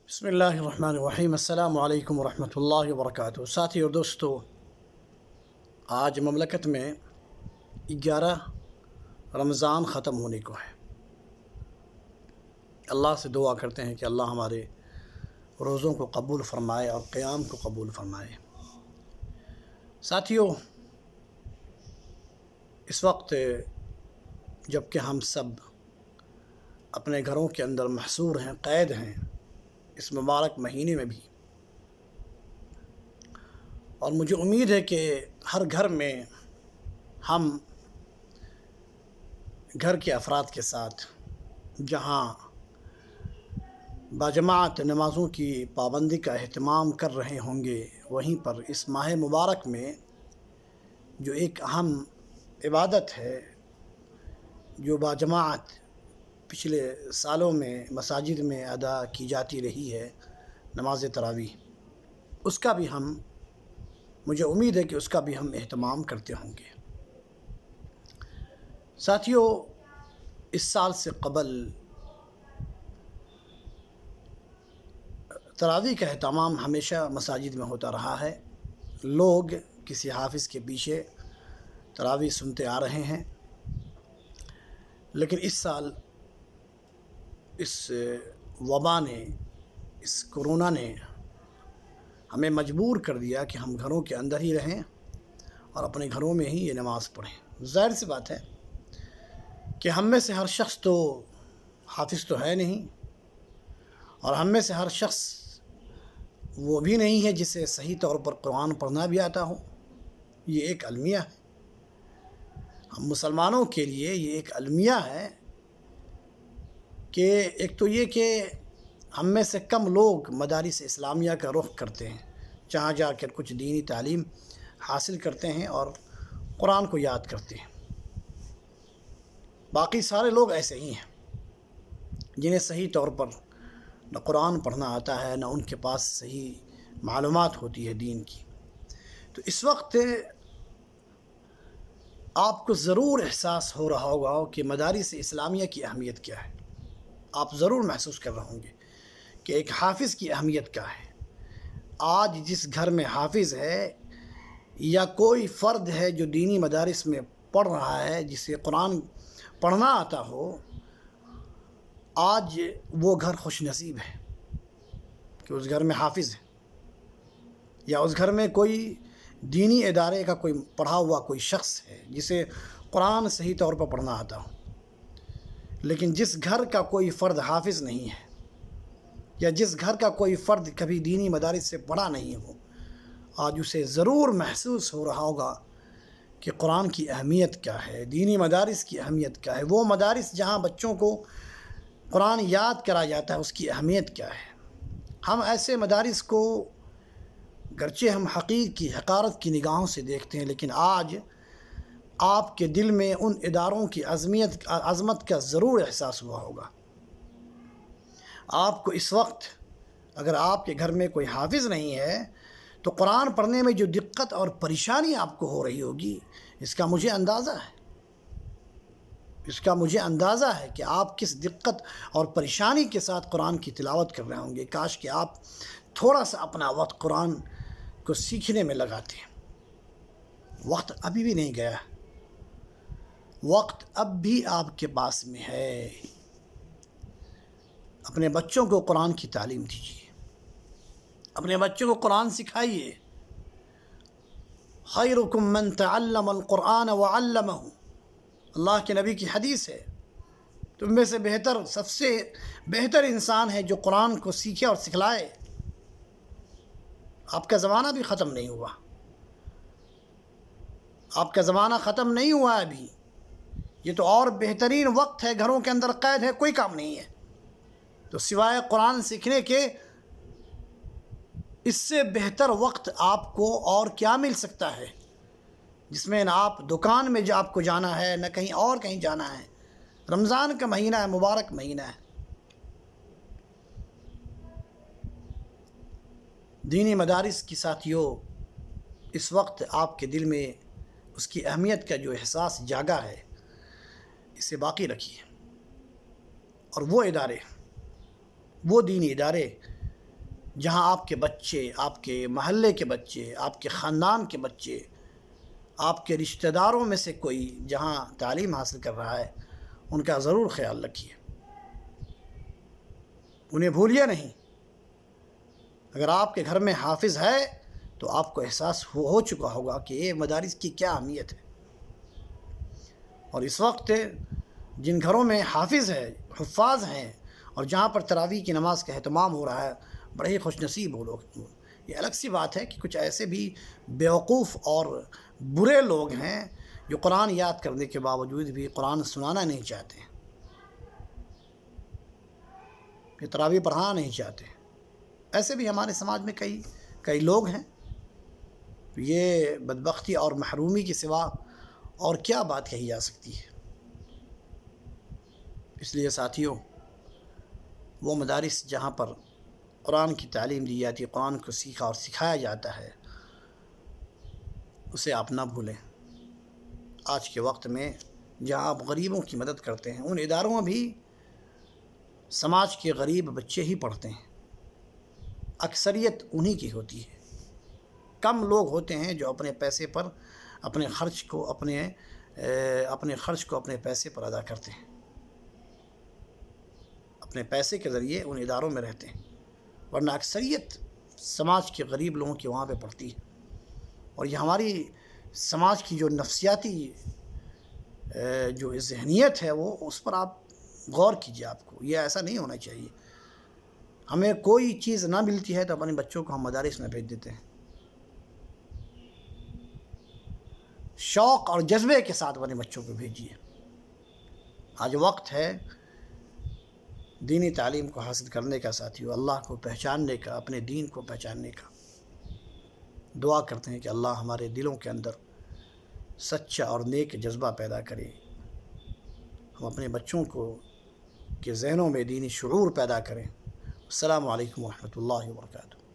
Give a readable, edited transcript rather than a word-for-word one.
بسم اللہ الرحمن الرحیم۔ السلام علیکم ورحمۃ اللہ وبرکاتہ۔ ساتھی اور دوستو، آج مملکت میں 11 رمضان ختم ہونے کو ہے۔ اللہ سے دعا کرتے ہیں کہ اللہ ہمارے روزوں کو قبول فرمائے اور قیام کو قبول فرمائے۔ ساتھیو، اس وقت جب کہ ہم سب اپنے گھروں کے اندر محصور ہیں، قید ہیں اس مبارک مہینے میں بھی، اور مجھے امید ہے کہ ہر گھر میں ہم گھر کے افراد کے ساتھ جہاں باجماعت نمازوں کی پابندی کا اہتمام کر رہے ہوں گے، وہیں پر اس ماہ مبارک میں جو ایک اہم عبادت ہے جو باجماعت پچھلے سالوں میں مساجد میں ادا کی جاتی رہی ہے، نماز تراویح، اس کا بھی مجھے امید ہے کہ اس کا بھی ہم اہتمام کرتے ہوں گے۔ ساتھیو، اس سال سے قبل تراویح کا اہتمام ہمیشہ مساجد میں ہوتا رہا ہے، لوگ کسی حافظ کے پیچھے تراویح سنتے آ رہے ہیں، لیکن اس سال اس وبا نے، اس کورونا نے ہمیں مجبور کر دیا کہ ہم گھروں کے اندر ہی رہیں اور اپنے گھروں میں ہی یہ نماز پڑھیں۔ ظاہر سی بات ہے کہ ہم میں سے ہر شخص تو حافظ تو ہے نہیں، اور ہم میں سے ہر شخص وہ بھی نہیں ہے جسے صحیح طور پر قرآن پڑھنا بھی آتا ہو۔ یہ ایک المیہ ہے، ہم مسلمانوں کے لیے یہ ایک المیہ ہے کہ ایک تو یہ کہ ہم میں سے کم لوگ مدارس اسلامیہ کا رخ کرتے ہیں، جہاں جا کر کچھ دینی تعلیم حاصل کرتے ہیں اور قرآن کو یاد کرتے ہیں۔ باقی سارے لوگ ایسے ہی ہیں جنہیں صحیح طور پر نہ قرآن پڑھنا آتا ہے، نہ ان کے پاس صحیح معلومات ہوتی ہے دین کی۔ تو اس وقت آپ کو ضرور احساس ہو رہا ہوگا کہ مدارس اسلامیہ کی اہمیت کیا ہے۔ آپ ضرور محسوس کر رہے ہوں گے کہ ایک حافظ کی اہمیت کیا ہے۔ آج جس گھر میں حافظ ہے یا کوئی فرد ہے جو دینی مدارس میں پڑھ رہا ہے، جسے قرآن پڑھنا آتا ہو، آج وہ گھر خوش نصیب ہے کہ اس گھر میں حافظ ہے، یا اس گھر میں کوئی دینی ادارے کا کوئی پڑھا ہوا کوئی شخص ہے جسے قرآن صحیح طور پر پڑھنا آتا ہو۔ لیکن جس گھر کا کوئی فرد حافظ نہیں ہے، یا جس گھر کا کوئی فرد کبھی دینی مدارس سے پڑھا نہیں ہو، آج اسے ضرور محسوس ہو رہا ہوگا کہ قرآن کی اہمیت کیا ہے، دینی مدارس کی اہمیت کیا ہے، وہ مدارس جہاں بچوں کو قرآن یاد کرا جاتا ہے اس کی اہمیت کیا ہے۔ ہم ایسے مدارس کو گرچہ ہم حقیر کی حقارت کی نگاہوں سے دیکھتے ہیں، لیکن آج آپ کے دل میں ان اداروں کی عظمت کا ضرور احساس ہوا ہوگا۔ آپ کو اس وقت اگر آپ کے گھر میں کوئی حافظ نہیں ہے تو قرآن پڑھنے میں جو دقت اور پریشانی آپ کو ہو رہی ہوگی، اس کا مجھے اندازہ ہے کہ آپ کس دقت اور پریشانی کے ساتھ قرآن کی تلاوت کر رہے ہوں گے۔ کاش کہ آپ تھوڑا سا اپنا وقت قرآن کو سیکھنے میں لگاتے ہیں۔ وقت ابھی بھی نہیں گیا، وقت اب بھی آپ کے پاس میں ہے۔ اپنے بچوں کو قرآن کی تعلیم دیجیے، اپنے بچوں کو قرآن سکھائیے۔ خیرکم من تعلم القرآن وعلمہ، اللہ کے نبی کی حدیث ہے، تم میں سے سب سے بہتر انسان ہے جو قرآن کو سیکھے اور سکھلائے۔ آپ کا زمانہ بھی ختم نہیں ہوا، آپ کا زمانہ ختم نہیں ہوا ابھی، یہ تو اور بہترین وقت ہے۔ گھروں کے اندر قید ہے، کوئی کام نہیں ہے، تو سوائے قرآن سیکھنے کے اس سے بہتر وقت آپ کو اور کیا مل سکتا ہے، جس میں نہ آپ دکان میں آپ کو جانا ہے، نہ کہیں اور کہیں جانا ہے۔ رمضان کا مہینہ ہے، مبارک مہینہ ہے۔ دینی مدارس کی ساتھیوں، اس وقت آپ کے دل میں اس کی اہمیت کا جو احساس جاگا ہے، اسے باقی رکھیے، اور وہ دینی ادارے جہاں آپ کے بچے، آپ کے محلے کے بچے، آپ کے خاندان کے بچے، آپ کے رشتہ داروں میں سے کوئی جہاں تعلیم حاصل کر رہا ہے، ان کا ضرور خیال رکھیے، انہیں بھولیے نہیں۔ اگر آپ کے گھر میں حافظ ہے تو آپ کو احساس ہو چکا ہوگا کہ یہ مدارس کی کیا اہمیت ہے۔ اور اس وقت جن گھروں میں حافظ ہے، حفاظ ہیں، اور جہاں پر تراویح کی نماز کا اہتمام ہو رہا ہے، بڑے ہی خوش نصیب ہو لوگ۔ یہ الگ سی بات ہے کہ کچھ ایسے بھی بیوقوف اور برے لوگ ہیں جو قرآن یاد کرنے کے باوجود بھی قرآن سنانا نہیں چاہتے، یہ تراویح پڑھانا نہیں چاہتے۔ ایسے بھی ہمارے سماج میں کئی لوگ ہیں۔ یہ بدبختی اور محرومی کے سوا اور کیا بات کہی جا سکتی ہے؟ اس لیے ساتھیوں، وہ مدارس جہاں پر قرآن کی تعلیم دی جاتی ہے، قرآن کو سیکھا اور سکھایا جاتا ہے، اسے آپ نہ بھولیں۔ آج کے وقت میں جہاں آپ غریبوں کی مدد کرتے ہیں، ان اداروں میں بھی سماج کے غریب بچے ہی پڑھتے ہیں، اکثریت انہی کی ہوتی ہے۔ کم لوگ ہوتے ہیں جو اپنے پیسے پر اپنے خرچ کو اپنے پیسے پر ادا کرتے ہیں، اپنے پیسے کے ذریعے ان اداروں میں رہتے ہیں، ورنہ اکثریت سماج کے غریب لوگوں کی وہاں پہ پڑھتی ہے۔ اور یہ ہماری سماج کی جو نفسیاتی جو ذہنیت ہے، وہ اس پر آپ غور کیجیے۔ آپ کو یہ ایسا نہیں ہونا چاہیے۔ ہمیں کوئی چیز نہ ملتی ہے تو اپنے بچوں کو ہم مدارس میں بھیج دیتے ہیں، شوق اور جذبے کے ساتھ اپنے بچوں کو بھیجیے۔ آج وقت ہے دینی تعلیم کو حاصل کرنے کا ساتھیوں، اللہ کو پہچاننے کا، اپنے دین کو پہچاننے کا۔ دعا کرتے ہیں کہ اللہ ہمارے دلوں کے اندر سچا اور نیک جذبہ پیدا کرے، ہم اپنے بچوں کے ذہنوں میں دینی شعور پیدا کریں۔ السلام علیکم ورحمۃ اللہ وبرکاتہ۔